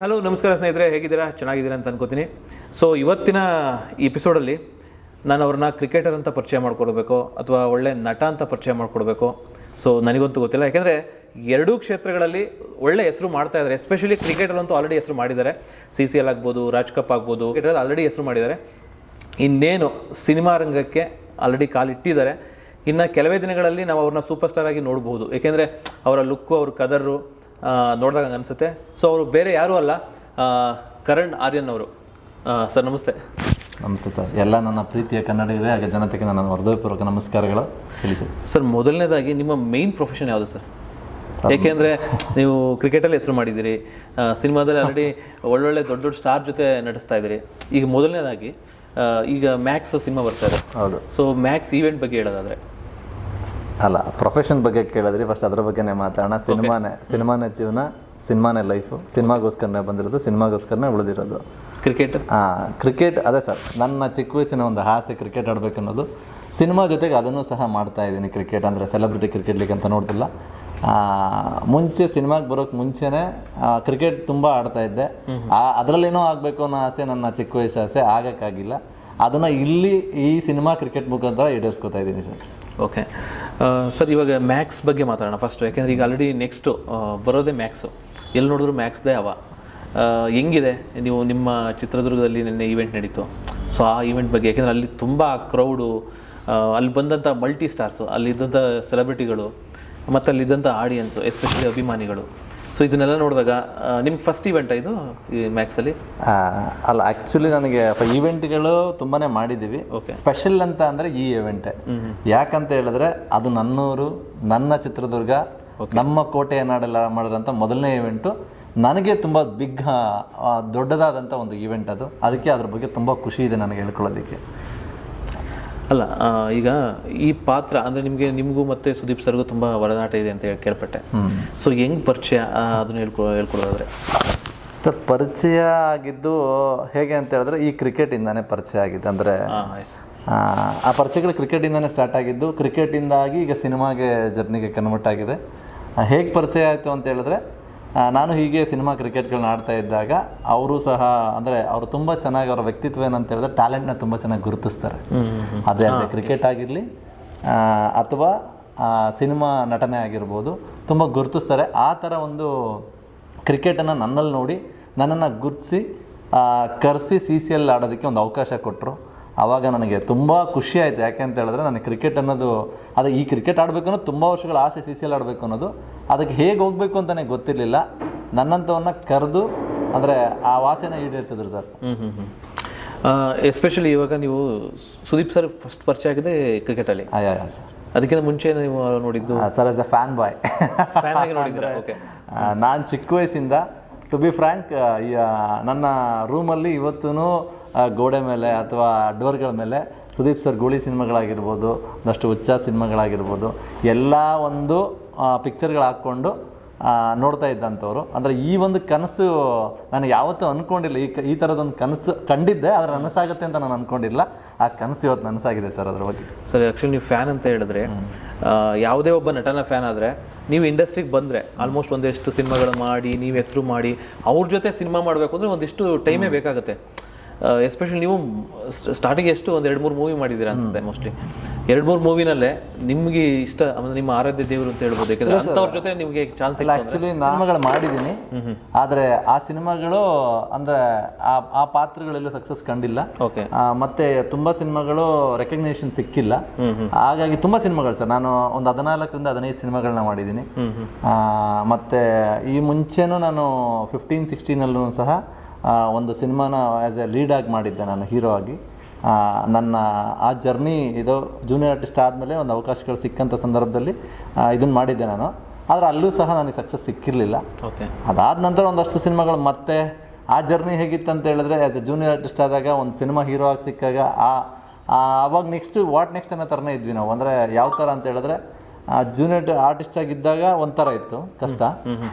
Hello ನಮಸ್ಕಾರ ಸ್ನೇಹಿತರೆ, ಹೇಗಿದ್ದೀರಾ? ಚೆನ್ನಾಗಿದ್ದೀರಾ ಅಂತ ಅನ್ಕೋತೀನಿ. ಸೊ ಇವತ್ತಿನ ಈ ಎಪಿಸೋಡಲ್ಲಿ ನಾನು ಅವ್ರನ್ನ ಕ್ರಿಕೆಟರ್ ಅಂತ ಪರಿಚಯ ಮಾಡ್ಕೊಡ್ಬೇಕು ಅಥವಾ ಒಳ್ಳೆ ನಟ ಅಂತ ಪರಿಚಯ ಮಾಡ್ಕೊಡ್ಬೇಕು. ಸೊ ನನಗಂತೂ ಗೊತ್ತಿಲ್ಲ, ಯಾಕೆಂದರೆ ಎರಡೂ ಕ್ಷೇತ್ರಗಳಲ್ಲಿ ಒಳ್ಳೆ ಹೆಸರು ಮಾಡ್ತಾ ಇದ್ದಾರೆ. ಎಸ್ಪೆಷಲಿ ಕ್ರಿಕೆಟಲ್ಲಂತೂ ಆಲ್ರೆಡಿ ಹೆಸರು ಮಾಡಿದ್ದಾರೆ. CCL ಆಗ್ಬೋದು, ರಾಜ್ ಕಪ್ ಆಗ್ಬೋದು, ಕ್ರಿಕೆಟಲ್ಲಿ ಆಲ್ರೆಡಿ ಹೆಸರು ಮಾಡಿದ್ದಾರೆ. ಇನ್ನೇನು ಸಿನಿಮಾ ರಂಗಕ್ಕೆ ಆಲ್ರೆಡಿ ಕಾಲಿಟ್ಟಿದ್ದಾರೆ. ಇನ್ನು ಕೆಲವೇ ದಿನಗಳಲ್ಲಿ ನಾವು ಅವ್ರನ್ನ ಸೂಪರ್ ಸ್ಟಾರ್ ಆಗಿ ನೋಡ್ಬೋದು. ಏಕೆಂದರೆ ಅವರ ಲುಕ್ಕು, ಅವ್ರ ಕದರು ನೋಡಿದಾಗ ಅನಿಸುತ್ತೆ. ಸೊ ಅವರು ಬೇರೆ ಯಾರೂ ಅಲ್ಲ, ಕರಣ್ ಆರ್ಯನ್ ಅವರು. ಸರ್ ನಮಸ್ತೆ. ನಮಸ್ತೆ ಸರ್. ಎಲ್ಲ ನನ್ನ ಪ್ರೀತಿಯ ಕನ್ನಡಿಗರೇ ಹಾಗೆ ಜನತೆಗೆ ನನ್ನ ಹೃದಯಪೂರ್ವಕ ನಮಸ್ಕಾರಗಳು. ಹೇಳಿ ಸರ್. ಸರ್, ಮೊದಲನೇದಾಗಿ ನಿಮ್ಮ ಮೇನ್ ಪ್ರೊಫೆಷನ್ ಯಾವುದು ಸರ್? ಏಕೆಂದರೆ ನೀವು ಕ್ರಿಕೆಟಲ್ಲಿ ಹೆಸರು ಮಾಡಿದ್ದೀರಿ, ಸಿನಿಮಾದಲ್ಲಿ ಆಲ್ರೆಡಿ ಒಳ್ಳೊಳ್ಳೆ ದೊಡ್ಡ ದೊಡ್ಡ ಸ್ಟಾರ್ ಜೊತೆ ನಟಿಸ್ತಾ ಇದ್ದೀರಿ. ಈಗ ಮೊದಲನೇದಾಗಿ ಈಗ ಮ್ಯಾಕ್ಸ್ ಸಿನಿಮಾ ಬರ್ತಾ ಇದೆ. ಹೌದು. ಸೊ ಮ್ಯಾಕ್ಸ್ ಈವೆಂಟ್ ಬಗ್ಗೆ ಹೇಳೋದಾದರೆ? ಅಲ್ಲ, ಪ್ರೊಫೆಷನ್ ಬಗ್ಗೆ ಕೇಳಿದ್ರಿ, ಫಸ್ಟ್ ಅದ್ರ ಬಗ್ಗೆನೇ ಮಾತಾಡೋಣ. ಸಿನಿಮಾನೇ ಜೀವನ, ಸಿನಿಮಾನೇ ಲೈಫು. ಸಿನಿಮಾಗೋಸ್ಕರನೇ ಬಂದಿರೋದು, ಸಿನಿಮಾಗೋಸ್ಕರನೇ ಉಳಿದಿರೋದು. ಕ್ರಿಕೆಟ್ ಅದೇ ಸರ್, ನನ್ನ ಚಿಕ್ಕ ವಯಸ್ಸಿನ ಒಂದು ಆಸೆ ಕ್ರಿಕೆಟ್ ಆಡಬೇಕನ್ನೋದು. ಸಿನಿಮಾ ಜೊತೆಗೆ ಅದನ್ನು ಸಹ ಮಾಡ್ತಾ ಇದ್ದೀನಿ. ಕ್ರಿಕೆಟ್ ಅಂದರೆ ಸೆಲೆಬ್ರಿಟಿ ಕ್ರಿಕೆಟ್ ಲೀಗ್ ಅಂತ ನೋಡ್ತಿಲ್ಲ, ಮುಂಚೆ ಸಿನಿಮಾಗೆ ಬರೋಕ್ಕೆ ಮುಂಚೆನೇ ಕ್ರಿಕೆಟ್ ತುಂಬ ಆಡ್ತಾ ಇದ್ದೆ. ಅದರಲ್ಲೇನೋ ಆಗಬೇಕು ಅನ್ನೋ ಆಸೆ ನನ್ನ ಚಿಕ್ಕ ವಯಸ್ಸು ಆಸೆ, ಆಗೋಕ್ಕಾಗಿಲ್ಲ. ಅದನ್ನು ಇಲ್ಲಿ ಈ ಸಿನಿಮಾ ಕ್ರಿಕೆಟ್ ಮುಖಾಂತರ ಈಡೇರಿಸ್ಕೊತಾ ಇದ್ದೀನಿ ಸರ್. ಓಕೆ ಸರ್, ಇವಾಗ ಮ್ಯಾಕ್ಸ್ ಬಗ್ಗೆ ಮಾತಾಡೋಣ ಫಸ್ಟು. ಯಾಕೆಂದರೆ ಈಗ ಆಲ್ರೆಡಿ ನೆಕ್ಸ್ಟು ಬರೋದೇ ಮ್ಯಾಕ್ಸು. ಎಲ್ಲಿ ನೋಡಿದ್ರು ಮ್ಯಾಕ್ಸ್ದೇ ಅವ. ಹೆಂಗಿದೆ ನೀವು ನಿಮ್ಮ ಚಿತ್ರದುರ್ಗದಲ್ಲಿ ನಿನ್ನೆ ಈವೆಂಟ್ ನಡೀತು, ಸೊ ಆ ಈವೆಂಟ್ ಬಗ್ಗೆ? ಯಾಕೆಂದರೆ ಅಲ್ಲಿ ತುಂಬ ಕ್ರೌಡು, ಅಲ್ಲಿ ಬಂದಂಥ ಮಲ್ಟಿ ಸ್ಟಾರ್ಸು, ಅಲ್ಲಿದ್ದಂಥ ಸೆಲೆಬ್ರಿಟಿಗಳು ಮತ್ತು ಅಲ್ಲಿದ್ದಂಥ ಆಡಿಯನ್ಸು, ಎಸ್ಪೆಷಲಿ ಅಭಿಮಾನಿಗಳು. ಸೊ ಇದನ್ನೆಲ್ಲ ನೋಡಿದಾಗ ನಿಮ್ಗೆ ಫಸ್ಟ್ ಈವೆಂಟ್ ಇದು ಈ ಮ್ಯಾಕ್ಸಲ್ಲಿ? ಅಲ್ಲ, ಆ್ಯಕ್ಚುಲಿ ನನಗೆ ಈವೆಂಟ್ಗಳು ತುಂಬಾ ಮಾಡಿದ್ದೀವಿ. ಸ್ಪೆಷಲ್ ಅಂತ ಅಂದರೆ ಈ ಈವೆಂಟೇ. ಯಾಕಂತ ಹೇಳಿದ್ರೆ ಅದು ನನ್ನೂರು, ನನ್ನ ಚಿತ್ರದುರ್ಗ, ನಮ್ಮ ಕೋಟೆಯ ನಾಡೆಲ್ಲ ಮಾಡಿರೋಂಥ ಮೊದಲನೇ ಈವೆಂಟು. ನನಗೆ ತುಂಬ ದೊಡ್ಡದಾದಂಥ ಒಂದು ಈವೆಂಟ್ ಅದು. ಅದಕ್ಕೆ ಅದ್ರ ಬಗ್ಗೆ ತುಂಬ ಖುಷಿ ಇದೆ ನನಗೆ ಹೇಳ್ಕೊಳ್ಳೋದಕ್ಕೆ. ಅಲ್ಲ, ಈಗ ಈ ಪಾತ್ರ ಅಂದರೆ ನಿಮಗೂ ಮತ್ತು ಸುದೀಪ್ ಸರ್ಗೂ ತುಂಬ ಒಡನಾಟ ಇದೆ ಅಂತ ಕೇಳ್ಪಟ್ಟೆ. ಸೊ ಹೆಂಗೆ ಪರಿಚಯ ಅದನ್ನು ಹೇಳ್ಕೊಡೋದಾದ್ರೆ? ಸರ್, ಪರಿಚಯ ಆಗಿದ್ದು ಹೇಗೆ ಅಂತ ಹೇಳಿದ್ರೆ ಈ ಕ್ರಿಕೆಟಿಂದಾನೇ ಪರಿಚಯ ಆಗಿದ್ದು. ಅಂದರೆ ಆ ಪರಿಚಯಗಳು ಕ್ರಿಕೆಟಿಂದಾನೇ ಸ್ಟಾರ್ಟ್ ಆಗಿದ್ದು. ಕ್ರಿಕೆಟಿಂದಾಗಿ ಈಗ ಸಿನಿಮಾಗೆ ಜರ್ನಿಗೆ ಕನ್ವರ್ಟ್ ಆಗಿದೆ. ಹೇಗೆ ಪರಿಚಯ ಆಯಿತು ಅಂತ ಹೇಳಿದ್ರೆ, ನಾನು ಹೀಗೆ ಸಿನಿಮಾ ಕ್ರಿಕೆಟ್ಗಳನ್ನ ಆಡ್ತಾ ಇದ್ದಾಗ ಅವರು ಸಹ, ಅಂದರೆ ಅವರು ತುಂಬ ಚೆನ್ನಾಗಿ, ಅವರ ವ್ಯಕ್ತಿತ್ವ ಏನಂತ ಹೇಳಿದ್ರೆ ಟ್ಯಾಲೆಂಟ್ನ ತುಂಬ ಚೆನ್ನಾಗಿ ಗುರುತಿಸ್ತಾರೆ. ಅದೇ ಕ್ರಿಕೆಟ್ ಆಗಿರಲಿ ಅಥವಾ ಸಿನಿಮಾ ನಟನೆ ಆಗಿರ್ಬೋದು, ತುಂಬ ಗುರುತಿಸ್ತಾರೆ. ಆ ಥರ ಒಂದು ಕ್ರಿಕೆಟನ್ನು ನನ್ನಲ್ಲಿ ನೋಡಿ ನನ್ನನ್ನು ಗುರುತಿಸಿ ಕರೆಸಿ CCL ಆಡೋದಕ್ಕೆ ಒಂದು ಅವಕಾಶ ಕೊಟ್ಟರು. ಆವಾಗ ನನಗೆ ತುಂಬ ಖುಷಿ ಆಯಿತು. ಯಾಕೆ ಅಂತ ಹೇಳಿದ್ರೆ ನನಗೆ ಕ್ರಿಕೆಟ್ ಅನ್ನೋದು, ಅದು ಈ ಕ್ರಿಕೆಟ್ ಆಡಬೇಕು ಅನ್ನೋದು ತುಂಬ ವರ್ಷಗಳ ಆಸೆ, CCL ಆಡಬೇಕು ಅನ್ನೋದು. ಅದಕ್ಕೆ ಹೇಗೆ ಹೋಗಬೇಕು ಅಂತಲೇ ಗೊತ್ತಿರಲಿಲ್ಲ. ನನ್ನಂಥವನ್ನ ಕರೆದು ಅಂದರೆ ಆ ವಾಸೆನ ಈಡೇರಿಸಿದ್ರು ಸರ್. ಎಸ್ಪೆಷಲಿ ಇವಾಗ ನೀವು ಸುದೀಪ್ ಸರ್ ಫಸ್ಟ್ ಪರಿಚಯ ಆಗಿದೆ ಕ್ರಿಕೆಟಲ್ಲಿ? ಸರ್. ಅದಕ್ಕಿಂತ ಮುಂಚೆ ನೀವು ನೋಡಿದ್ದು ಸರ್ ಆಸ್ ಎ ಫ್ಯಾನ್ ಬಾಯ್. ನಾನು ಚಿಕ್ಕ ವಯಸ್ಸಿಂದ, ಟು ಬಿ ಫ್ರ್ಯಾಂಕ್, ನನ್ನ ರೂಮಲ್ಲಿ ಇವತ್ತೂ ಗೋಡೆ ಮೇಲೆ ಅಥವಾ ಡೋರ್ಗಳ ಮೇಲೆ ಸುದೀಪ್ ಸರ್ ಗೂಳಿ ಸಿನಿಮಾಗಳಾಗಿರ್ಬೋದು, ಒಂದಷ್ಟು ಹುಚ್ಚ ಸಿನಿಮಾಗಳಾಗಿರ್ಬೋದು, ಎಲ್ಲ ಒಂದು ಪಿಕ್ಚರ್ಗಳು ಹಾಕ್ಕೊಂಡು ನೋಡ್ತಾ ಇದ್ದಂಥವ್ರು. ಅಂದರೆ ಈ ಒಂದು ಕನಸು ನಾನು ಯಾವತ್ತೂ ಅಂದ್ಕೊಂಡಿಲ್ಲ. ಈ ಥರದೊಂದು ಕನಸು ಕಂಡಿದ್ದೆ, ಆದರೆ ನನಸಾಗುತ್ತೆ ಅಂತ ನಾನು ಅಂದ್ಕೊಂಡಿಲ್ಲ. ಆ ಕನಸು ಇವತ್ತು ನನಸಾಗಿದೆ ಸರ್. ಅದ್ರ ಬಗ್ಗೆ ಸರ್, ಆ್ಯಕ್ಚುಲಿ ನೀವು ಫ್ಯಾನ್ ಅಂತ ಹೇಳಿದ್ರೆ, ಯಾವುದೇ ಒಬ್ಬ ನಟನ ಫ್ಯಾನ್ ಆದರೆ ನೀವು ಇಂಡಸ್ಟ್ರಿಗೆ ಬಂದರೆ ಆಲ್ಮೋಸ್ಟ್ ಒಂದಿಷ್ಟು ಸಿನಿಮಾಗಳು ಮಾಡಿ, ನೀವು ಹೆಸರು ಮಾಡಿ, ಅವ್ರ ಜೊತೆ ಸಿನಿಮಾ ಮಾಡಬೇಕು ಅಂದರೆ ಒಂದಿಷ್ಟು ಟೈಮೇ ಬೇಕಾಗುತ್ತೆ. ಎಸ್ಪೆಷಲಿ ನೀವು ಸ್ಟಾರ್ಟಿಂಗ್ ಎಷ್ಟು ಒಂದು 2-3 ಮೂವಿ ಮಾಡಿದ್ದೀರಾ ಅನ್ಸುತ್ತೆ. ಮೋಸ್ಟ್ಲಿ 2-3 ಮೂವಿನಲ್ಲೇ ನಿಮಗೆ ಇಷ್ಟ, ಅಂದರೆ ನಿಮ್ಮ ಆರಾಧ್ಯ ದೇವರು ಅಂತ ಹೇಳ್ಬೋದು. ಯಾಕಂದರೆ ಅಂಥವ್ರ ಜೊತೆ ನಿಮಗೆ ಚಾನ್ಸ್ ಇಲ್ಲ. ಆ್ಯಕ್ಚುಲಿ ಸಿನಿಮಾಗಳು ಮಾಡಿದ್ದೀನಿ, ಆದರೆ ಆ ಸಿನಿಮಾಗಳು ಅಂದರೆ ಆ ಪಾತ್ರಗಳೆಲ್ಲೂ ಸಕ್ಸಸ್ ಕಂಡಿಲ್ಲ. ಮತ್ತೆ ತುಂಬ ಸಿನಿಮಾಗಳು ರೆಕಗ್ನೇಷನ್ ಸಿಕ್ಕಿಲ್ಲ. ಹಾಗಾಗಿ ತುಂಬ ಸಿನಿಮಾಗಳು ಸರ್, ನಾನು ಒಂದು 14ರಿಂದ 15 ಸಿನಿಮಾಗಳನ್ನ ಮಾಡಿದ್ದೀನಿ. ಮತ್ತು ಈ ಮುಂಚೆನೂ ನಾನು 15-16 ಸಹ ಒಂದು ಸಿನಿಮಾನ ಆ್ಯಸ್ ಎ ಲೀಡಾಗಿ ಮಾಡಿದ್ದೆ ನಾನು, ಹೀರೋ ಆಗಿ. ನನ್ನ ಆ ಜರ್ನಿ ಇದು ಜೂನಿಯರ್ ಆರ್ಟಿಸ್ಟ್ ಆದಮೇಲೆ ಒಂದು ಅವಕಾಶಗಳು ಸಿಕ್ಕಂಥ ಸಂದರ್ಭದಲ್ಲಿ ಇದನ್ನು ಮಾಡಿದ್ದೆ ನಾನು. ಆದರೆ ಅಲ್ಲೂ ಸಹ ನನಗೆ ಸಕ್ಸಸ್ ಸಿಕ್ಕಿರಲಿಲ್ಲ. ಅದಾದ ನಂತರ ಒಂದಷ್ಟು ಸಿನಿಮಾಗಳು, ಮತ್ತೆ ಆ ಜರ್ನಿ ಹೇಗಿತ್ತು ಅಂತ ಹೇಳಿದ್ರೆ, ಆ್ಯಸ್ ಎ ಜೂನಿಯರ್ ಆರ್ಟಿಸ್ಟ್ ಆದಾಗ ಒಂದು ಸಿನಿಮಾ ಹೀರೋ ಆಗಿ ಸಿಕ್ಕಾಗ ಆವಾಗ ವಾಟ್ ನೆಕ್ಸ್ಟ್ ಅನ್ನೋ ಥರನೇ ಇದ್ವಿ ನಾವು. ಅಂದರೆ ಯಾವ ಥರ ಅಂತ ಹೇಳಿದ್ರೆ, ಜೂನಿಯರ್ ಆರ್ಟಿಸ್ಟ್ ಆಗಿದ್ದಾಗ ಒಂಥರ ಇತ್ತು ಕಷ್ಟ.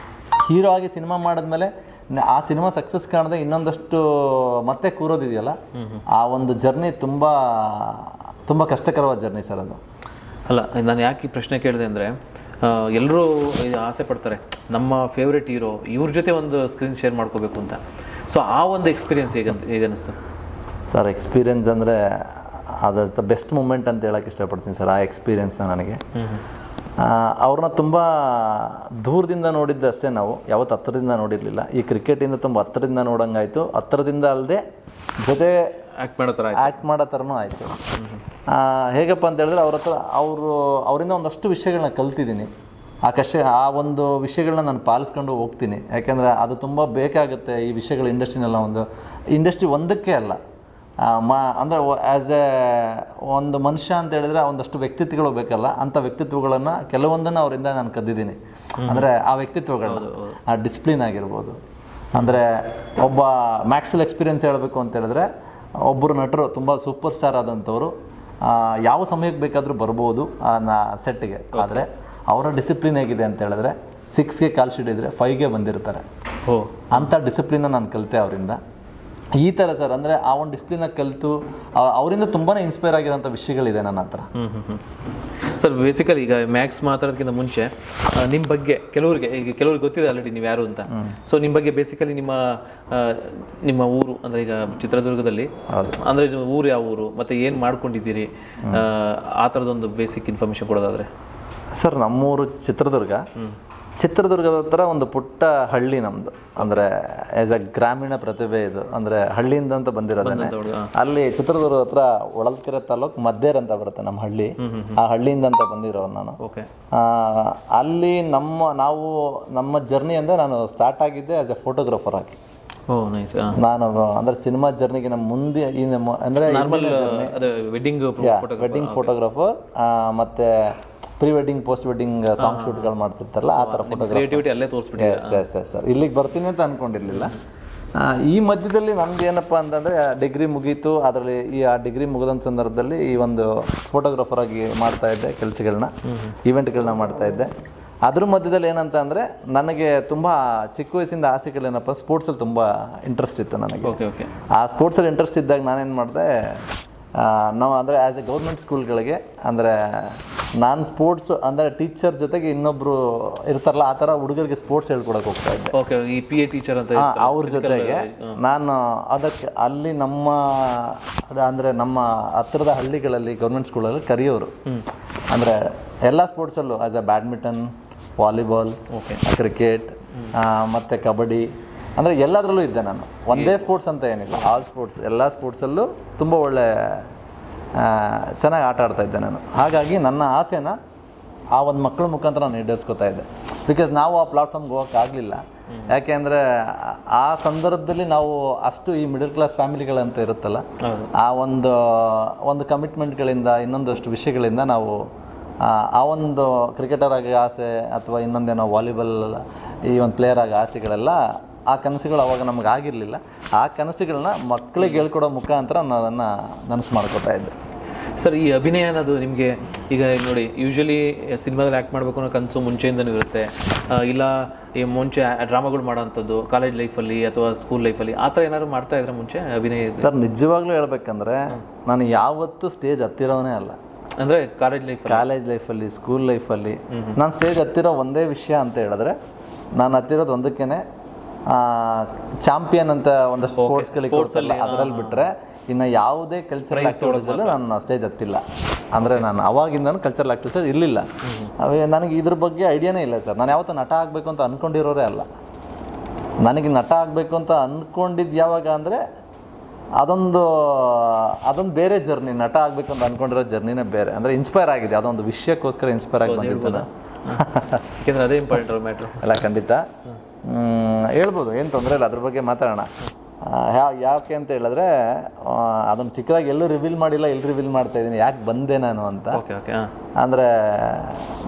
ಹೀರೋ ಆಗಿ ಸಿನಿಮಾ ಮಾಡಿದ್ಮೇಲೆ ಆ ಸಿನಿಮಾ ಸಕ್ಸಸ್ ಕಾಣದೆ ಇನ್ನೊಂದಷ್ಟು ಮತ್ತೆ ಕೂರೋದಿದೆಯಲ್ಲ, ಆ ಒಂದು ಜರ್ನಿ ತುಂಬ ತುಂಬ ಕಷ್ಟಕರವಾದ ಜರ್ನಿ ಸರ್ ಅದು. ಅಲ್ಲ, ನಾನು ಯಾಕೆ ಈ ಪ್ರಶ್ನೆ ಕೇಳಿದೆ ಅಂದರೆ, ಎಲ್ಲರೂ ಆಸೆ ಪಡ್ತಾರೆ ನಮ್ಮ ಫೇವ್ರೆಟ್ ಹೀರೋ ಇವ್ರ ಜೊತೆ ಒಂದು ಸ್ಕ್ರೀನ್ ಶೇರ್ ಮಾಡ್ಕೋಬೇಕು ಅಂತ. ಸೊ ಆ ಒಂದು ಎಕ್ಸ್ಪೀರಿಯನ್ಸ್ ಹೇಗೆ ಅನ್ನಿಸ್ತು ಸರ್? ಎಕ್ಸ್ಪೀರಿಯನ್ಸ್ ಅಂದರೆ ಅದು ಬೆಸ್ಟ್ ಮೂಮೆಂಟ್ ಅಂತ ಹೇಳಕ್ಕೆ ಇಷ್ಟಪಡ್ತೀನಿ ಸರ್. ಆ ಎಕ್ಸ್ಪೀರಿಯನ್ಸ್ನ ನನಗೆ ಅವ್ರನ್ನ ತುಂಬ ದೂರದಿಂದ ನೋಡಿದ್ದು ಅಷ್ಟೇ, ನಾವು ಯಾವತ್ತು ಹತ್ತಿರದಿಂದ ನೋಡಿರಲಿಲ್ಲ. ಈ ಕ್ರಿಕೆಟಿಂದ ತುಂಬ ಹತ್ತಿರದಿಂದ ನೋಡೋಂಗಾಯಿತು, ಹತ್ತಿರದಿಂದ ಅಲ್ಲದೆ ಜೊತೆ ಆ್ಯಕ್ಟ್ ಮಾಡೋ ಥರನೂ ಆಯಿತು. ಹೇಗಪ್ಪ ಅಂತ ಹೇಳಿದ್ರೆ ಅವರಿಂದ ಒಂದಷ್ಟು ವಿಷಯಗಳನ್ನ ಕಲ್ತಿದ್ದೀನಿ. ಆ ಒಂದು ವಿಷಯಗಳನ್ನ ನಾನು ಪಾಲಿಸ್ಕೊಂಡು ಹೋಗ್ತೀನಿ. ಯಾಕೆಂದರೆ ಅದು ತುಂಬ ಬೇಕಾಗುತ್ತೆ ಈ ವಿಷಯಗಳು ಇಂಡಸ್ಟ್ರಿನೆಲ್ಲ. ಇಂಡಸ್ಟ್ರಿ ಒಂದಕ್ಕೆ ಅಲ್ಲ, ಅಂದರೆ ಆ್ಯಸ್ ಎ ಒಂದು ಮನುಷ್ಯ ಅಂತ ಹೇಳಿದ್ರೆ ಒಂದಷ್ಟು ವ್ಯಕ್ತಿತ್ವಗಳು ಬೇಕಲ್ಲ, ಅಂಥ ವ್ಯಕ್ತಿತ್ವಗಳನ್ನು ಕೆಲವೊಂದನ್ನು ಅವರಿಂದ ನಾನು ಕದ್ದಿದ್ದೀನಿ. ಅಂದರೆ ಆ ವ್ಯಕ್ತಿತ್ವಗಳು, ಆ ಡಿಸಿಪ್ಲಿನ್ ಆಗಿರ್ಬೋದು. ಅಂದರೆ ಒಬ್ಬ ಮ್ಯಾಕ್ಸಲ್ ಎಕ್ಸ್ಪೀರಿಯನ್ಸ್ ಹೇಳಬೇಕು ಅಂತ ಹೇಳಿದ್ರೆ, ಒಬ್ಬರು ನಟರು ತುಂಬ ಸೂಪರ್ ಸ್ಟಾರ್ ಆದಂಥವ್ರು ಯಾವ ಸಮಯಕ್ಕೆ ಬೇಕಾದರೂ ಬರ್ಬೋದು ಸೆಟ್ಗೆ. ಆದರೆ ಅವರ ಡಿಸಿಪ್ಲಿನ್ ಹೇಗಿದೆ ಅಂತ ಹೇಳಿದ್ರೆ 6ಗೆ ಕಾಲ್ ಶೀಟ್ ಇದ್ದರೆ 5ಗೆ ಬಂದಿರ್ತಾರೆ. ಅಂಥ ಡಿಸಿಪ್ಲಿನ್ನ ನಾನು ಕಲಿತೆ ಅವರಿಂದ. ಈ ಥರ ಸರ್, ಅಂದರೆ ಆ ಒಂದು ಡಿಸಿಪ್ಲಿನ ಕಲಿತು ಅವರಿಂದ ತುಂಬಾ ಇನ್ಸ್ಪೈರ್ ಆಗಿರೋಂಥ ವಿಷಯಗಳಿದೆ ನನ್ನ ಹತ್ರ. ಸರ್ ಬೇಸಿಕಲಿ ಈಗ ಮ್ಯಾಕ್ಸ್ ಮಾತಾಡೋದಕ್ಕಿಂತ ಮುಂಚೆ ನಿಮ್ಮ ಬಗ್ಗೆ ಕೆಲವ್ರಿಗೆ ಗೊತ್ತಿದೆ ಆಲ್ರೆಡಿ ನೀವು ಯಾರು ಅಂತ. ಸೊ ನಿಮ್ಮ ಬಗ್ಗೆ ಬೇಸಿಕಲಿ ನಿಮ್ಮ ಊರು ಅಂದರೆ ಈಗ ಚಿತ್ರದುರ್ಗದಲ್ಲಿ ಅಂದರೆ ಊರು ಯಾವ ಊರು ಮತ್ತು ಏನು ಮಾಡ್ಕೊಂಡಿದ್ದೀರಿ, ಆ ಥರದೊಂದು ಬೇಸಿಕ್ ಇನ್ಫಾರ್ಮೇಷನ್ ಕೊಡೋದಾದರೆ? ಸರ್ ನಮ್ಮೂರು ಚಿತ್ರದುರ್ಗದ ಹತ್ರ ಒಂದು ಪುಟ್ಟ ಹಳ್ಳಿ ನಮ್ಮದು. ಅಂದರೆ ಆ್ಯಸ್ ಎ ಗ್ರಾಮೀಣ ಪ್ರತಿಭೆ ಇದು. ಅಂದರೆ ಹಳ್ಳಿಯಿಂದ ಅಂತ ಬಂದಿರೋದೇನೆ. ಅಲ್ಲಿ ಚಿತ್ರದುರ್ಗದ ಹತ್ರ ಹೊಳಲ್ಕೆರೆ ತಾಲೂಕು ಮದ್ದೇರ್ ಅಂತ ಬರುತ್ತೆ ನಮ್ಮ ಹಳ್ಳಿ. ಆ ಹಳ್ಳಿಯಿಂದ ಅಂತ ಬಂದಿರೋರು ನಾನು. ಅಲ್ಲಿ ನಮ್ಮ ಜರ್ನಿ ಅಂದರೆ ನಾನು ಸ್ಟಾರ್ಟ್ ಆಗಿದ್ದೆ ಆ್ಯಸ್ ಎ ಫೋಟೋಗ್ರಾಫರ್ ಆಗಿ. ನಾನು ಅಂದರೆ ಸಿನಿಮಾ ಜರ್ನಿಗೆ ನಮ್ಮ ಮುಂದೆ ಅಂದರೆ ವೆಡ್ಡಿಂಗ್ ಫೋಟೋಗ್ರಾಫರ್ ಮತ್ತು pre wedding post wedding song ಶೂಟ್ಗಳು ಮಾಡ್ತಿರ್ತಾರಲ್ಲ, ಆ ಥರ ಫೋಟೋಗ್ರಾಫಿ. ಸರ್ ಇಲ್ಲಿಗೆ ಬರ್ತೀನಿ ಅಂತ ಅಂದ್ಕೊಂಡಿರಲಿಲ್ಲ. ಈ ಮಧ್ಯದಲ್ಲಿ ನಮ್ದು ಏನಪ್ಪ ಅಂತಂದರೆ ಡಿಗ್ರಿ ಮುಗೀತು. ಅದರಲ್ಲಿ ಆ ಡಿಗ್ರಿ ಮುಗಿದಂಥ ಸಂದರ್ಭದಲ್ಲಿ ಈ ಒಂದು ಫೋಟೋಗ್ರಾಫರ್ ಆಗಿ ಮಾಡ್ತಾಯಿದ್ದೆ ಕೆಲಸಗಳನ್ನ, ಇವೆಂಟ್ಗಳನ್ನ ಮಾಡ್ತಾಯಿದ್ದೆ. ಅದ್ರ ಮಧ್ಯದಲ್ಲಿ ಏನಂತ ಅಂದರೆ ನನಗೆ ತುಂಬ ಚಿಕ್ಕ ವಯಸ್ಸಿಂದ ಆಸೆಗಳೇನಪ್ಪ, ಸ್ಪೋರ್ಟ್ಸಲ್ಲಿ ತುಂಬ ಇಂಟ್ರೆಸ್ಟ್ ಇತ್ತು ನನಗೆ. ಆ ಸ್ಪೋರ್ಟ್ಸಲ್ಲಿ ಇಂಟ್ರೆಸ್ಟ್ ಇದ್ದಾಗ ನಾನೇನು ಮಾಡಿದೆ, ನಾವು ಅಂದರೆ ಆ್ಯಸ್ ಎ ಗೌರ್ಮೆಂಟ್ ಸ್ಕೂಲ್ಗಳಿಗೆ ಅಂದರೆ ನಾನು ಸ್ಪೋರ್ಟ್ಸ್ ಅಂದರೆ ಟೀಚರ್ ಜೊತೆಗೆ ಇನ್ನೊಬ್ಬರು ಇರ್ತಾರಲ್ಲ, ಆ ಥರ ಹುಡುಗರಿಗೆ ಸ್ಪೋರ್ಟ್ಸ್ ಹೇಳ್ಕೊಡಕ್ಕೆ ಹೋಗ್ತಾ ಇದ್ದೆ. ಈ ಪಿ ಎ ಟೀಚರ್ ಅಂತ ಅವ್ರ ಜೊತೆಗೆ ನಾನು ಅದಕ್ಕೆ ಅಲ್ಲಿ ನಮ್ಮ ಹತ್ತಿರದ ಹಳ್ಳಿಗಳಲ್ಲಿ ಗೌರ್ಮೆಂಟ್ ಸ್ಕೂಲಲ್ಲಿ ಕರೆಯೋರು. ಅಂದರೆ ಎಲ್ಲ ಸ್ಪೋರ್ಟ್ಸಲ್ಲೂ as a badminton, volleyball, cricket ಮತ್ತು ಕಬಡ್ಡಿ, ಅಂದರೆ ಎಲ್ಲದರಲ್ಲೂ ಇದ್ದೆ ನಾನು. ಒಂದೇ ಸ್ಪೋರ್ಟ್ಸ್ ಅಂತ ಏನಿಲ್ಲ, ಆಲ್ ಸ್ಪೋರ್ಟ್ಸ್, ಎಲ್ಲ ಸ್ಪೋರ್ಟ್ಸಲ್ಲೂ ತುಂಬ ಒಳ್ಳೆ ಚೆನ್ನಾಗಿ ಆಟ ಆಡ್ತಾ ಇದ್ದೆ ನಾನು. ಹಾಗಾಗಿ ನನ್ನ ಆಸೆನ ಆ ಒಂದು ಮಕ್ಕಳ ಮುಖಾಂತರ ನಾನು ಈಡೇರಿಸ್ಕೊತಾ ಇದ್ದೆ. ಬಿಕಾಸ್ ನಾವು ಆ ಪ್ಲಾಟ್ಫಾರ್ಮ್ಗೆ ಹೋಗೋಕ್ಕಾಗಲಿಲ್ಲ. ಯಾಕೆ ಅಂದರೆ ಆ ಸಂದರ್ಭದಲ್ಲಿ ನಾವು ಅಷ್ಟು ಈ ಮಿಡಲ್ ಕ್ಲಾಸ್ ಫ್ಯಾಮಿಲಿಗಳಂತ ಇರುತ್ತಲ್ಲ, ಆ ಒಂದು ಕಮಿಟ್ಮೆಂಟ್ಗಳಿಂದ ಇನ್ನೊಂದಷ್ಟು ವಿಷಯಗಳಿಂದ ನಾವು ಆ ಒಂದು ಕ್ರಿಕೆಟರ್ ಆಗಿ ಆಸೆ ಅಥವಾ ಇನ್ನೊಂದೇನೋ ವಾಲಿಬಾಲ್ ಈ ಒಂದು ಪ್ಲೇಯರ್ ಆಗಿ ಆಸೆಗಳೆಲ್ಲ, ಆ ಕನಸುಗಳು ಅವಾಗ ನಮಗೆ ಆಗಿರಲಿಲ್ಲ. ಆ ಕನಸುಗಳನ್ನ ಮಕ್ಕಳಿಗೆ ಹೇಳ್ಕೊಡೋ ಮುಖಾಂತರ ನಾನು ಅದನ್ನು ನನಸು ಮಾಡ್ಕೋತಾ ಇದ್ದೆ. ಸರ್ ಈ ಅಭಿನಯ ಅನ್ನೋದು ನಿಮಗೆ ಈಗ ನೋಡಿ, ಯೂಶ್ವಲಿ ಸಿನಿಮಾದಲ್ಲಿ ಆ್ಯಕ್ಟ್ ಮಾಡಬೇಕು ಅನ್ನೋ ಕನಸು ಮುಂಚೆಯಿಂದನೂ ಇರುತ್ತೆ, ಇಲ್ಲ ಈ ಮುಂಚೆ ಡ್ರಾಮಾಗಳು ಮಾಡೋವಂಥದ್ದು ಕಾಲೇಜ್ ಲೈಫಲ್ಲಿ ಅಥವಾ ಸ್ಕೂಲ್ ಲೈಫಲ್ಲಿ ಆ ಥರ ಏನಾದ್ರು ಮಾಡ್ತಾ ಇದ್ರೆ ಮುಂಚೆ ಅಭಿನಯ? ಸರ್ ನಿಜವಾಗ್ಲೂ ಹೇಳ್ಬೇಕಂದ್ರೆ ನಾನು ಯಾವತ್ತೂ ಸ್ಟೇಜ್ ಹತ್ತಿರೋನೇ ಅಲ್ಲ. ಅಂದರೆ ಕಾಲೇಜ್ ಲೈಫಲ್ಲಿ ಸ್ಕೂಲ್ ಲೈಫಲ್ಲಿ ನಾನು ಸ್ಟೇಜ್ ಹತ್ತಿರೋ ಒಂದೇ ವಿಷಯ ಅಂತ ಹೇಳಿದ್ರೆ, ನಾನು ಹತ್ತಿರೋದು ಒಂದಕ್ಕೇನೆ ಚಾಂಪಿಯನ್ ಅಂತ ಒಂದಷ್ಟು ಸ್ಪೋರ್ಟ್ಸ್ಗಳಿಗೆ ಕೊಡ್ಸಲ್ಲ, ಅದರಲ್ಲಿ ಬಿಟ್ಟರೆ ಇನ್ನು ಯಾವುದೇ ಕಲ್ಚರಲ್ ಆ್ಯಕ್ಟಿವಿಟೀಸಲ್ಲೂ ನಾನು ಸ್ಟೇಜ್ ಹತ್ತಿಲ್ಲ. ಅಂದರೆ ನಾನು ಅವಾಗಿಂದನೂ ಕಲ್ಚರಲ್ ಆ್ಯಕ್ಟಿವಿಟೀಸ್ ಇರಲಿಲ್ಲ. ನನಗೆ ಇದ್ರ ಬಗ್ಗೆ ಐಡಿಯಾನೇ ಇಲ್ಲ ಸರ್. ನಾನು ಯಾವತ್ತೂ ನಟ ಆಗಬೇಕು ಅಂತ ಅಂದ್ಕೊಂಡಿರೋರೇ ಅಲ್ಲ. ನನಗೆ ನಟ ಆಗಬೇಕು ಅಂತ ಅಂದ್ಕೊಂಡಿದ್ದು ಯಾವಾಗ ಅಂದರೆ ಅದೊಂದು ಬೇರೆ ಜರ್ನಿ. ನಟ ಆಗಬೇಕು ಅಂತ ಅಂದ್ಕೊಂಡಿರೋ ಜರ್ನಿನೇ ಬೇರೆ. ಅಂದರೆ ಇನ್ಸ್ಪೈರ್ ಆಗಿದೆ, ಅದೊಂದು ವಿಷಯಕ್ಕೋಸ್ಕರ ಇನ್ಸ್ಪೈರ್ ಆಗಿ ಬಂದಿರ್ತಾನೆ. ಅದೇ ಇಂಪಾರ್ಟೆಂಟ್ ಮ್ಯಾಟ್ರು ಎಲ್ಲ ಖಂಡಿತ ಹೇಳ್ಬೋದು, ಏನು ತೊಂದರೆ ಇಲ್ಲ. ಅದ್ರ ಬಗ್ಗೆ ಮಾತಾಡೋಣ. ಯಾಕೆ ಅಂತ ಹೇಳಿದ್ರೆ ಅದನ್ನು ಚಿಕ್ಕದಾಗಿ ಎಲ್ಲೂ ರಿವೀಲ್ ಮಾಡಿಲ್ಲ, ಎಲ್ಲಿ ರಿವೀಲ್ ಮಾಡ್ತಾ ಇದ್ದೀನಿ, ಯಾಕೆ ಬಂದೆ ನಾನು ಅಂತ. ಅಂದರೆ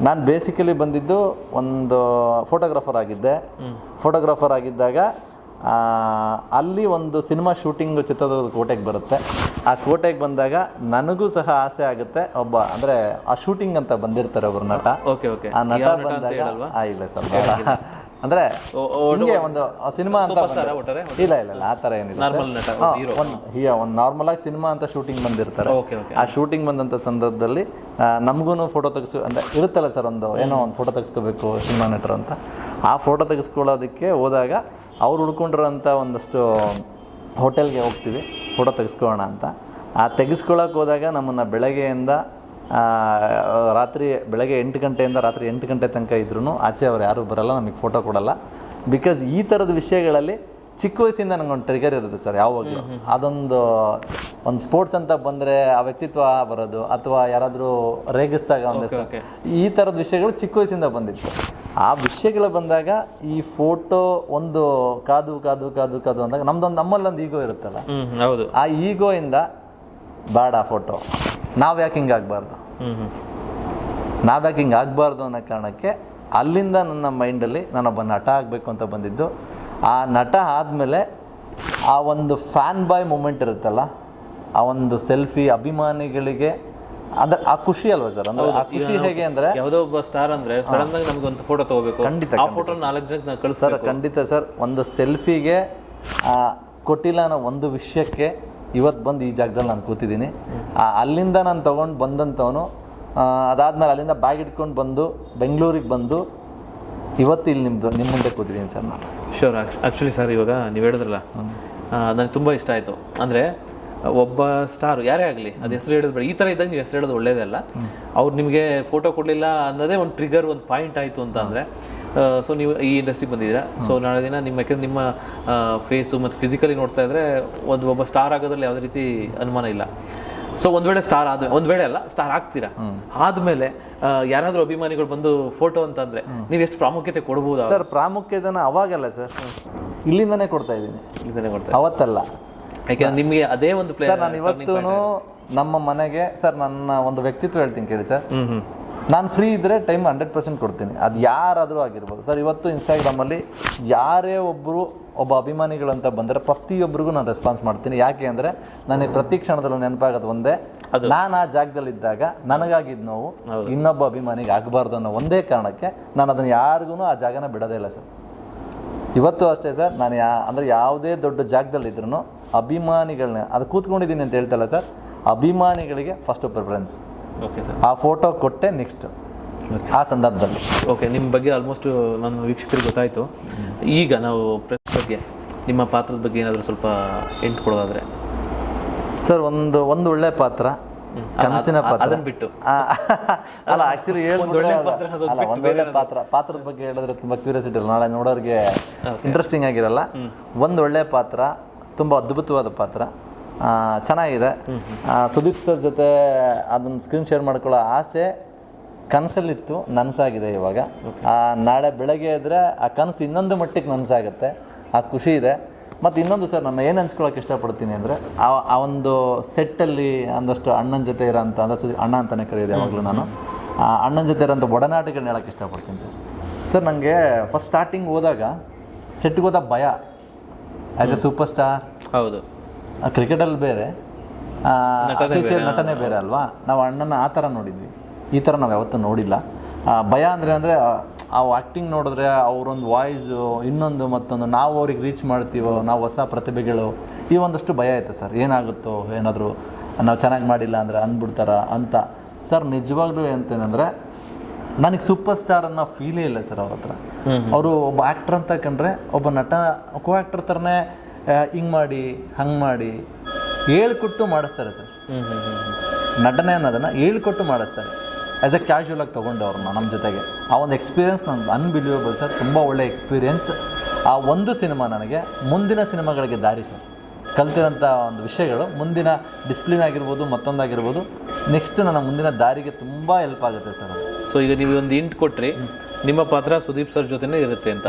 ನಾನು ಬೇಸಿಕಲಿ ಬಂದಿದ್ದು ಒಂದು ಫೋಟೋಗ್ರಾಫರ್ ಆಗಿದ್ದೆ. ಫೋಟೋಗ್ರಾಫರ್ ಆಗಿದ್ದಾಗ ಅಲ್ಲಿ ಒಂದು ಸಿನಿಮಾ ಶೂಟಿಂಗ್ ಚಿತ್ರದುರ್ಗದ ಕೋಟೆಗೆ ಬರುತ್ತೆ. ಆ ಕೋಟೆಗೆ ಬಂದಾಗ ನನಗೂ ಸಹ ಆಸೆ ಆಗುತ್ತೆ, ಒಬ್ಬ ಅಂದರೆ ಆ ಶೂಟಿಂಗ್ ಅಂತ ಬಂದಿರ್ತಾರೆ ಒಬ್ಬರು ನಟ. ಆ ನಟ ಬಂದಾಗ ಇಲ್ಲ ಸರ್, ಅಂದ್ರೆ ಹಿಂಗೆ ಒಂದು ಸಿನಿಮಾ ಅಂತ ಒಟ್ಟಾರೆ ಇಲ್ಲ ಇಲ್ಲ ಇಲ್ಲ ಆ ಥರ ಏನಿಲ್ಲ ನಾರ್ಮಲ್ ನಟ ಒಂದು ನಾರ್ಮಲ್ ಆಗಿ ಸಿನಿಮಾ ಅಂತ ಶೂಟಿಂಗ್ ಬಂದಿರ್ತಾರೆ. Okay okay. ಆ ಶೂಟಿಂಗ್ ಬಂದಂಥ ಸಂದರ್ಭದಲ್ಲಿ ನಮಗೂ ಫೋಟೋ ಅಂದ್ರೆ ಇರುತ್ತಲ್ಲ ಸರ್, ಒಂದು ಏನೋ ಒಂದು ಫೋಟೋ ತೆಗೆಸ್ಕೋಬೇಕು ಸಿನಿಮಾ ನಟರು ಅಂತ. ಆ ಫೋಟೋ ತೆಗೆಸ್ಕೊಳ್ಳೋದಕ್ಕೆ ಹೋದಾಗ ಅವ್ರು ಹುಡ್ಕೊಂಡಿರೋಂಥ ಒಂದಷ್ಟು ಹೋಟೆಲ್ಗೆ ಹೋಗ್ತೀವಿ ಫೋಟೋ ತೆಗೆಸ್ಕೊಳ್ಳೋಣ ಅಂತ. ಆ ತೆಗೆಸ್ಕೊಳ್ಳೋಕೆ ಹೋದಾಗ ನಮ್ಮನ್ನು ಬೆಳಗ್ಗೆಯಿಂದ ಬೆಳಗ್ಗೆ 8 ಗಂಟೆಯಿಂದ ರಾತ್ರಿ 8 ಗಂಟೆ ತನಕ ಇದ್ರೂ ಆಚೆ ಅವ್ರು ಯಾರೂ ಬರಲ್ಲ, ನಮಗೆ ಫೋಟೋ ಕೊಡಲ್ಲ. ಬಿಕಾಸ್ ಈ ಥರದ ವಿಷಯಗಳಲ್ಲಿ ಚಿಕ್ಕ ವಯಸ್ಸಿಂದ ನನಗೊಂದು ಟ್ರಿಗರ್ ಇರುತ್ತೆ ಸರ್ ಯಾವಾಗಲೂ. ಅದೊಂದು ಸ್ಪೋರ್ಟ್ಸ್ ಅಂತ ಬಂದರೆ ಆ ವ್ಯಕ್ತಿತ್ವ ಬರೋದು ಅಥವಾ ಯಾರಾದರೂ ರೇಗಿಸ್ದಾಗ ಈ ಥರದ ವಿಷಯಗಳು ಚಿಕ್ಕ ವಯಸ್ಸಿಂದ ಬಂದಿತ್ತು. ಆ ವಿಷಯಗಳು ಬಂದಾಗ ಈ ಫೋಟೋ ಒಂದು ಕಾದು ಕಾದು ಕಾದು ಕಾದು ಅಂದಾಗ ನಮ್ಮಲ್ಲೊಂದು ಈಗೋ ಇರುತ್ತಲ್ಲ, ಹೌದು, ಆ ಈಗೋಯಿಂದ ಬೇಡ ಫೋಟೋ, ನಾವು ಯಾಕೆ ಹಿಂಗಾಗಬಾರ್ದು ಅನ್ನೋ ಕಾರಣಕ್ಕೆ ಅಲ್ಲಿಂದ ನನ್ನ ಮೈಂಡಲ್ಲಿ ನಾನೊಬ್ಬ ನಟ ಆಗಬೇಕು ಅಂತ ಬಂದಿದ್ದು. ಆ ನಟ ಆದಮೇಲೆ ಆ ಒಂದು ಫ್ಯಾನ್ ಬಾಯ್ ಮೂಮೆಂಟ್ ಇರುತ್ತಲ್ಲ, ಆ ಒಂದು ಸೆಲ್ಫಿ ಅಭಿಮಾನಿಗಳಿಗೆ ಅಂದ್ರೆ ಆ ಖುಷಿ ಅಲ್ವಾ ಸರ್? ಅಂದ್ರೆ ಆ ಖುಷಿ ಹೇಗೆ ಅಂದ್ರೆ ಯಾವುದೋ ಒಬ್ಬ ಸ್ಟಾರ್ ಅಂದ್ರೆ ಸಡನ್ ಆಗಿ ನಮ್ಗೆ ಒಂದು ಫೋಟೋ ತಗೋಬೇಕು, ಖಂಡಿತ ಆ ಫೋಟೋ 4 ಜನಕ್ಕೆ ಕಳಿಸ್ತಾರೆ. ಖಂಡಿತ ಸರ್, ಒಂದು ಸೆಲ್ಫಿಗೆ ಕೊಟ್ಟಿಲ್ಲ ಅನ್ನೋ ಒಂದು ವಿಷಯಕ್ಕೆ ಇವತ್ತು ಬಂದು ಈ ಜಾಗದಲ್ಲಿ ನಾನು ಕೂತಿದ್ದೀನಿ. ಅಲ್ಲಿಂದ ನಾನು ತೊಗೊಂಡು ಬಂದಂಥವನು ಅದಾದ್ಮೇಲೆ ಅಲ್ಲಿಂದ ಬ್ಯಾಗ್ ಇಟ್ಕೊಂಡು ಬಂದು ಬೆಂಗಳೂರಿಗೆ ಬಂದು ಇವತ್ತು ಇಲ್ಲಿ ನಿಮ್ಮ ಮುಂದೆ ಕೂತಿದ್ದೀನಿ ಸರ್ ನಾನು. ಶೋರ್. ಆ್ಯಕ್ಚುಲಿ ಸರ್ ಇವಾಗ ನೀವು ಹೇಳಿದ್ರಲ್ಲ, ನನಗೆ ತುಂಬ ಇಷ್ಟ ಆಯಿತು. ಅಂದರೆ ಒಬ್ಬ ಸ್ಟಾರ್ ಯಾರೇ ಆಗಲಿ ಅದು ಹೆಸರು ಹೇಳೋದು ಬೇಡ, ಈ ಥರ ಇದ್ದಾಗ ನೀವು ಹೆಸರು ಹೇಳೋದು ಒಳ್ಳೇದಲ್ಲ. ಅವ್ರು ನಿಮಗೆ ಫೋಟೋ ಕೊಡಲಿಲ್ಲ ಅನ್ನೋದೇ ಒಂದು ಟ್ರಿಗರ್, ಒಂದು ಪಾಯಿಂಟ್ ಆಯಿತು ಅಂತ ಅಂದರೆ. ಸೊ ನೀವು ಈ ಇಂಡಸ್ಟ್ರಿಗೆ ಬಂದಿದ್ದೀರಾ. ಸೊ ನಾಳೆ ದಿನ ಯಾಕೆಂದ್ರೆ ನಿಮ್ಮ ಫೇಸು ಮತ್ತು ಫಿಸಿಕಲಿ ನೋಡ್ತಾ ಇದ್ದರೆ ಒಬ್ಬ ಸ್ಟಾರ್ ಆಗೋದ್ರಲ್ಲಿ ಯಾವುದೇ ರೀತಿ ಅನುಮಾನ ಇಲ್ಲ. ಸೊ ಒಂದು ವೇಳೆ ಸ್ಟಾರ್ ಆಗ್ತೀರಾ, ಆದಮೇಲೆ ಯಾರಾದರೂ ಅಭಿಮಾನಿಗಳು ಬಂದು ಫೋಟೋ ಅಂತಂದರೆ ನೀವು ಎಷ್ಟು ಪ್ರಾಮುಖ್ಯತೆ ಕೊಡ್ಬೋದು ಸರ್? ಪ್ರಾಮುಖ್ಯತೆನ ಅವಾಗಲ್ಲ ಸರ್, ಇಲ್ಲಿಂದನೇ ಕೊಡ್ತಾ ಇದ್ದೀನಿ. ಅವತ್ತಲ್ಲ, ಯಾಕೆಂದ್ರೆ ನಿಮಗೆ ಅದೇ ಒಂದು ಪ್ಲೇಯರ್. ಸರ್ ನಾನು ಇವತ್ತು ನಮ್ಮ ಮನೆಗೆ ಸರ್ ನನ್ನ ಒಂದು ವ್ಯಕ್ತಿತ್ವ ಹೇಳ್ತೀನಿ ಕೇಳಿ ಸರ್. ನಾನು ಫ್ರೀ ಇದ್ದರೆ ಟೈಮ್ 100% ಕೊಡ್ತೀನಿ, ಅದು ಯಾರಾದರೂ ಆಗಿರ್ಬೋದು ಸರ್. ಇವತ್ತು ಇನ್ಸ್ಟಾಗ್ರಾಮಲ್ಲಿ ಯಾರೇ ಒಬ್ಬ ಅಭಿಮಾನಿಗಳಂತ ಬಂದರೆ ಪ್ರತಿಯೊಬ್ಬರಿಗೂ ನಾನು ರೆಸ್ಪಾನ್ಸ್ ಮಾಡ್ತೀನಿ. ಯಾಕೆ ಅಂದರೆ ನನಗೆ ಪ್ರತಿ ಕ್ಷಣದಲ್ಲೂ ನೆನಪಾಗೋದು ಒಂದೇ, ನಾನು ಆ ಜಾಗದಲ್ಲಿದ್ದಾಗ ನನಗಾಗಿದ್ದು ನೋವು ಇನ್ನೊಬ್ಬ ಅಭಿಮಾನಿಗೆ ಆಗಬಾರ್ದು ಅನ್ನೋ ಒಂದೇ ಕಾರಣಕ್ಕೆ ನಾನು ಅದನ್ನು ಯಾರಿಗೂ ಆ ಜಾಗನ ಬಿಡೋದೇ ಇಲ್ಲ ಸರ್. ಇವತ್ತು ಅಷ್ಟೇ ಸರ್, ನಾನು ಅಂದರೆ ಯಾವುದೇ ದೊಡ್ಡ ಜಾಗದಲ್ಲಿದ್ರೂ ಅಭಿಮಾನಿಗಳನ್ನ ಅದು ಕೂತ್ಕೊಂಡಿದ್ದೀನಿ ಅಂತ ಹೇಳ್ತಲ್ಲ ಸರ್, ಅಭಿಮಾನಿಗಳಿಗೆ ಫಸ್ಟ್ ಪ್ರಿಫರೆನ್ಸ್. Okay sir. ಆ ಫೋಟೋ ಕೊಟ್ಟೆ ನೆಕ್ಸ್ಟ್ ಆ ಸಂದರ್ಭದಲ್ಲಿ. ಓಕೆ, ನಿಮ್ಮ ಬಗ್ಗೆ ಆಲ್ಮೋಸ್ಟ್ ನನ್ನ ವೀಕ್ಷಕರಿಗೆ ಗೊತ್ತಾಯಿತು. ಈಗ ನಾವು ಪ್ರೆಸ್ ಬಗ್ಗೆ, ನಿಮ್ಮ ಪಾತ್ರದ ಬಗ್ಗೆ ಏನಾದರೂ ಸ್ವಲ್ಪ ಎಂಟು ಕೊಡೋದಾದರೆ ಸರ್, ಒಂದು ಒಳ್ಳೆ ಪಾತ್ರ, ಕನಸಿನ ಪಾತ್ರ. ಅದನ್ನು ಬಿಟ್ಟು ಅಲ್ಲ, ಆ್ಯಕ್ಚುಲಿ ಒಳ್ಳೆ ಪಾತ್ರದ ಬಗ್ಗೆ ಹೇಳಿದ್ರೆ ತುಂಬ ಕ್ಯೂರಿಯಾಸಿಟಿ ಇರಲ್ಲ, ನಾಳೆ ನೋಡೋರಿಗೆ ಇಂಟ್ರೆಸ್ಟಿಂಗ್ ಆಗಿರಲ್ಲ. ಒಂದು ಒಳ್ಳೆ ಪಾತ್ರ, ತುಂಬ ಅದ್ಭುತವಾದ ಪಾತ್ರ, ಚೆನ್ನಾಗಿದೆ. ಸುದೀಪ್ ಸರ್ ಜೊತೆ ಅದನ್ನು ಸ್ಕ್ರೀನ್ ಶೇರ್ ಮಾಡ್ಕೊಳ್ಳೋ ಆಸೆ ಕನಸಲ್ಲಿತ್ತು, ನನಸಾಗಿದೆ ಇವಾಗ. ನಾಳೆ ಬೆಳಗ್ಗೆ ಇದ್ದರೆ ಆ ಕನಸು ಇನ್ನೊಂದು ಮಟ್ಟಿಗೆ ನನಸಾಗುತ್ತೆ, ಆ ಖುಷಿ ಇದೆ. ಮತ್ತು ಇನ್ನೊಂದು ಸರ್, ನಾನು ಏನು ಹಂಚ್ಕೊಳ್ಳೋಕೆ ಇಷ್ಟಪಡ್ತೀನಿ ಅಂದರೆ ಆ ಒಂದು ಸೆಟ್ಟಲ್ಲಿ ಒಂದಷ್ಟು ಅಣ್ಣನ ಜೊತೆ ಇರೋಂಥ, ಅಂದರೆ ಅಣ್ಣ ಅಂತಲೇ ಕರೆಯೋದು ಯಾವಾಗಲೂ ನಾನು, ಅಣ್ಣನ ಜೊತೆ ಇರೋಂಥ ಒಡನಾಟಗಳನ್ನ ಹೇಳೋಕ್ಕೆ ಇಷ್ಟಪಡ್ತೀನಿ ಸರ್. ನನಗೆ ಫಸ್ಟ್ ಸ್ಟಾರ್ಟಿಂಗ್ ಹೋದಾಗ ಸೆಟ್ಗೆ ಹೋದಾಗ ಭಯ. ಆ್ಯಸ್ ಎ ಸೂಪರ್ ಸ್ಟಾರ್, ಹೌದು, ಕ್ರಿಕೆಟಲ್ಲಿ ಬೇರೆ, ನಟನೆ ಬೇರೆ ಅಲ್ವಾ. ನಾವು ಅಣ್ಣನ ಆ ಥರ ನೋಡಿದ್ವಿ, ಈ ಥರ ನಾವು ಯಾವತ್ತೂ ನೋಡಿಲ್ಲ. ಭಯ ಅಂದರೆ ಆ ಆ್ಯಕ್ಟಿಂಗ್ ನೋಡಿದ್ರೆ ಅವರೊಂದು ವಾಯ್ಸು ಇನ್ನೊಂದು ಮತ್ತೊಂದು, ನಾವು ಅವ್ರಿಗೆ ರೀಚ್ ಮಾಡ್ತೀವೋ, ನಾವು ಹೊಸ ಪ್ರತಿಭೆಗಳು, ಈ ಒಂದಷ್ಟು ಭಯ ಆಯಿತು ಸರ್. ಏನಾಗುತ್ತೋ, ಏನಾದರೂ ನಾವು ಚೆನ್ನಾಗಿ ಮಾಡಿಲ್ಲ ಅಂದರೆ ಅಂದ್ಬಿಡ್ತಾರ ಅಂತ. ಸರ್ ನಿಜವಾಗ್ಲೂ ಅಂತೇನೆಂದರೆ ನನಗೆ ಸೂಪರ್ ಸ್ಟಾರ್ ಅನ್ನೋ ಫೀಲೇ ಇಲ್ಲ ಸರ್ ಅವ್ರ ಹತ್ರ. ಅವರು ಒಬ್ಬ ಆ್ಯಕ್ಟ್ರ್ ಅಂತ ಕಂಡ್ರೆ ಒಬ್ಬ ನಟ ಕೋ ಆ್ಯಕ್ಟರ್ ಥರನೇ ಹಿಂಗೆ ಮಾಡಿ ಹಂಗೆ ಮಾಡಿ ಹೇಳ್ಕೊಟ್ಟು ಮಾಡಿಸ್ತಾರೆ ಸರ್. ನಟನೆ ಅನ್ನೋದನ್ನು ಹೇಳ್ಕೊಟ್ಟು ಮಾಡಿಸ್ತಾರೆ. ಆ್ಯಸ್ ಎ ಕ್ಯಾಶುವಲಾಗಿ ತೊಗೊಂಡು ಅವ್ರನ್ನ ನಮ್ಮ ಜೊತೆಗೆ. ಆ ಒಂದು ಎಕ್ಸ್ಪೀರಿಯೆನ್ಸ್ ನಂಗೆ ಅನ್ಬಿಲೀವಬಲ್ ಸರ್, ತುಂಬ ಒಳ್ಳೆ ಎಕ್ಸ್ಪೀರಿಯೆನ್ಸ್. ಆ ಒಂದು ಸಿನಿಮಾ ನನಗೆ ಮುಂದಿನ ಸಿನಿಮಾಗಳಿಗೆ ದಾರಿ ಸರ್. ಕಲ್ತಿರೋಂಥ ಒಂದು ವಿಷಯಗಳು ಮುಂದಿನ ಡಿಸಿಪ್ಲಿನ್ ಆಗಿರ್ಬೋದು, ಮತ್ತೊಂದಾಗಿರ್ಬೋದು, ನೆಕ್ಸ್ಟ್ ನನ್ನ ಮುಂದಿನ ದಾರಿಗೆ ತುಂಬ ಹೆಲ್ಪ್ ಆಗುತ್ತೆ ಸರ್. ಸೊ ಈಗ ನೀವು ಒಂದು ಇಂಟ್ ಕೊಟ್ರಿ, ನಿಮ್ಮ ಪಾತ್ರ ಸುದೀಪ್ ಸರ್ ಜೊತೆನೇ ಇರುತ್ತೆ ಅಂತ.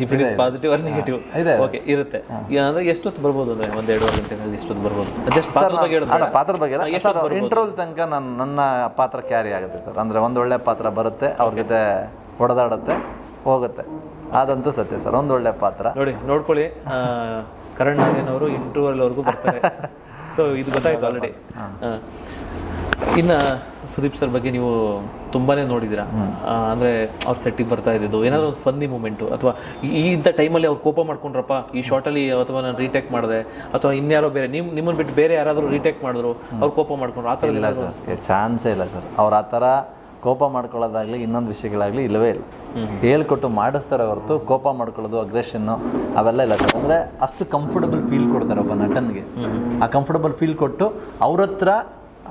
If it is positive or negative okay ಇರುತ್ತೆ. ಅಂದರೆ ಎಷ್ಟೊತ್ತು ಬರ್ಬೋದು ಅಂದರೆ 1-2 ಗಂಟೆನಲ್ಲಿ ಎಷ್ಟೊತ್ತು ಬರ್ಬೋದು? ಜಸ್ಟ್ ಪಾತ್ರದ ಬಗ್ಗೆ ಹೇಳಿದ್ರೆ, ಪಾತ್ರದ ಬಗ್ಗೆ ಇಂಟ್ರೋಲ್ ತನಕ ನನ್ನ ಪಾತ್ರ ಕ್ಯಾರಿ ಆಗುತ್ತೆ ಸರ್. ಅಂದರೆ ಒಂದು ಒಳ್ಳೆ ಪಾತ್ರ ಬರುತ್ತೆ, ಅವ್ರ ಜೊತೆ ಹೊಡೆದಾಡುತ್ತೆ, ಹೋಗುತ್ತೆ, ಅದಂತೂ ಸತ್ಯ ಸರ್. ಒಂದು ಒಳ್ಳೆ ಪಾತ್ರ ನೋಡ್ಕೊಳ್ಳಿ. ಕರಣ್ ನಾಗೇನ್ ಅವರು ಇಂಟರ್ವಲ್ವರೆಗೂ ಬರ್ತಾರೆ. ಸೊ ಇದು ಗೊತ್ತಾಯ್ತು ಆಲ್ರೆಡಿ. ಇನ್ನು ಸುದೀಪ್ ಸರ್ ಬಗ್ಗೆ ನೀವು ತುಂಬಾ ನೋಡಿದ್ದೀರಾ, ಅಂದರೆ ಅವ್ರ ಸೆಟ್ಟಿಗೆ ಬರ್ತಾ ಇದ್ದಿದ್ದು ಏನಾದರೂ ಒಂದು ಫನ್ನಿ ಮೂಮೆಂಟು, ಅಥವಾ ಈ ಇಂಥ ಟೈಮಲ್ಲಿ ಅವ್ರು ಕೋಪ ಮಾಡ್ಕೊಂಡ್ರಪ್ಪ ಈ ಶಾರ್ಟಲ್ಲಿ, ಅಥವಾ ನಾನು ರೀಟೇಕ್ ಮಾಡಿದೆ, ಅಥವಾ ಇನ್ಯಾರೋ ಬೇರೆ ನಿಮ್ಮನ್ನು ಬಿಟ್ಟು ಬೇರೆ ಯಾರಾದರೂ ರೀಟೇಕ್ ಮಾಡಿದ್ರು ಅವ್ರು ಕೋಪ ಮಾಡ್ಕೊಂಡ್ರು, ಆ ಥರ ಇಲ್ಲ ಸರ್, ಚಾನ್ಸೇ ಇಲ್ಲ ಸರ್. ಅವ್ರು ಆ ಥರ ಕೋಪ ಮಾಡ್ಕೊಳ್ಳೋದಾಗಲಿ ಇನ್ನೊಂದು ವಿಷಯಗಳಾಗಲಿ ಇಲ್ಲವೇ ಇಲ್ಲ. ಹೇಳ್ಕೊಟ್ಟು ಮಾಡಿಸ್ತಾರೆ ಹೊರತು ಕೋಪ ಮಾಡ್ಕೊಳ್ಳೋದು, ಅಗ್ರೆಷನ್ನು ಅವೆಲ್ಲ ಇಲ್ಲ ಸರ್. ಅಂದರೆ ಅಷ್ಟು ಕಂಫರ್ಟಬಲ್ ಫೀಲ್ ಕೊಡ್ತಾರೆ ಒಬ್ಬ ನಟನಿಗೆ. ಆ ಕಂಫರ್ಟಬಲ್ ಫೀಲ್ ಕೊಟ್ಟು ಅವ್ರ ಹತ್ರ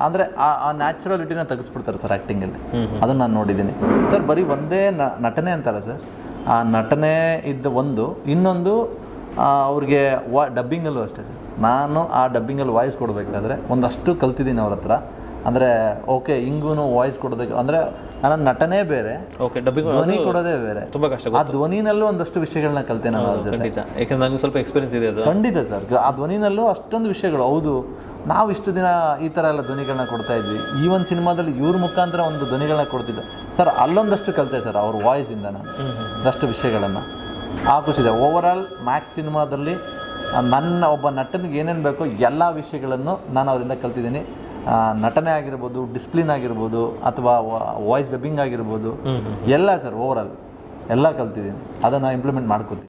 ಅಂದರೆ ಆ ನ್ಯಾಚುರಲಿಟಿನ ತೆಗೆಸ್ಬಿಡ್ತಾರೆ ಸರ್ ಆ್ಯಕ್ಟಿಂಗಲ್ಲಿ. ಅದನ್ನು ನಾನು ನೋಡಿದ್ದೀನಿ ಸರ್. ಬರೀ ಒಂದೇ ನಟನೆ ಅಂತಲ್ಲ ಸರ್, ಆ ನಟನೆ ಇದ್ದ ಇನ್ನೊಂದು ಅವ್ರಿಗೆ ಡಬ್ಬಿಂಗಲ್ಲೂ ಅಷ್ಟೇ ಸರ್. ನಾನು ಆ ಡಬ್ಬಿಂಗಲ್ಲಿ ವಾಯ್ಸ್ ಕೊಡಬೇಕಾದ್ರೆ ಒಂದಷ್ಟು ಕಲ್ತಿದ್ದೀನಿ ಅವ್ರ ಹತ್ರ. ಅಂದರೆ ಓಕೆ ಹಿಂಗೂ ವಾಯ್ಸ್ ಕೊಡೋದಕ್ಕೆ ಅಂದರೆ ನನ್ನ ನಟನೆ ಬೇರೆ, ಧ್ವನಿ ಕೊಡೋದೇ ಬೇರೆ, ತುಂಬ ಕಷ್ಟ. ಆ ಧ್ವನಿನಲ್ಲೂ ಒಂದಷ್ಟು ವಿಷಯಗಳನ್ನ ಕಲ್ತೆ ನಾನು ಅವ್ರ ಜೊತೆ. ಖಂಡಿತ, ಯಾಕಂದ್ರೆ ನನಗೆ ಸ್ವಲ್ಪ ಎಕ್ಸ್ಪೀರಿಯನ್ಸ್ ಇದೆ ಅದು. ಖಂಡಿತ ಸರ್, ಆ ಧ್ವನಿನಲ್ಲೂ ಅಷ್ಟೊಂದು ವಿಷಯಗಳು. ಹೌದು, ನಾವು ಇಷ್ಟು ದಿನ ಈ ಥರ ಎಲ್ಲ ಧ್ವನಿಗಳನ್ನ ಕೊಡ್ತಾ ಇದ್ವಿ, ಈ ಒಂದು ಸಿನಿಮಾದಲ್ಲಿ ಇವ್ರ ಮುಖಾಂತರ ಒಂದು ಧ್ವನಿಗಳನ್ನ ಕೊಡ್ತಿದ್ದೆ ಸರ್. ಅಲ್ಲೊಂದಷ್ಟು ಕಲಿತೆ ಸರ್ ಅವ್ರ ವಾಯ್ಸಿಂದ ನಾನು ಒಂದಷ್ಟು ವಿಷಯಗಳನ್ನು. ಆ ಖುಷಿದೆ. ಓವರಾಲ್ ಮ್ಯಾಕ್ಸ್ ಸಿನಿಮಾದಲ್ಲಿ ನನ್ನ ಒಬ್ಬ ನಟನಿಗೆ ಏನೇನು ಬೇಕೋ ಎಲ್ಲ ವಿಷಯಗಳನ್ನು ನಾನು ಅವರಿಂದ ಕಲ್ತಿದ್ದೀನಿ. ನಟನೆ ಆಗಿರ್ಬೋದು, ಡಿಸಿಪ್ಲಿನ್ ಆಗಿರ್ಬೋದು, ಅಥವಾ ವಾಯ್ಸ್ ಡಬ್ಬಿಂಗ್ ಆಗಿರ್ಬೋದು, ಎಲ್ಲ ಸರ್ ಓವರಾಲ್ ಎಲ್ಲ ಕಲ್ತಿದ್ದೀನಿ. ಅದನ್ನು ಇಂಪ್ಲಿಮೆಂಟ್ ಮಾಡ್ಕೊತೀನಿ.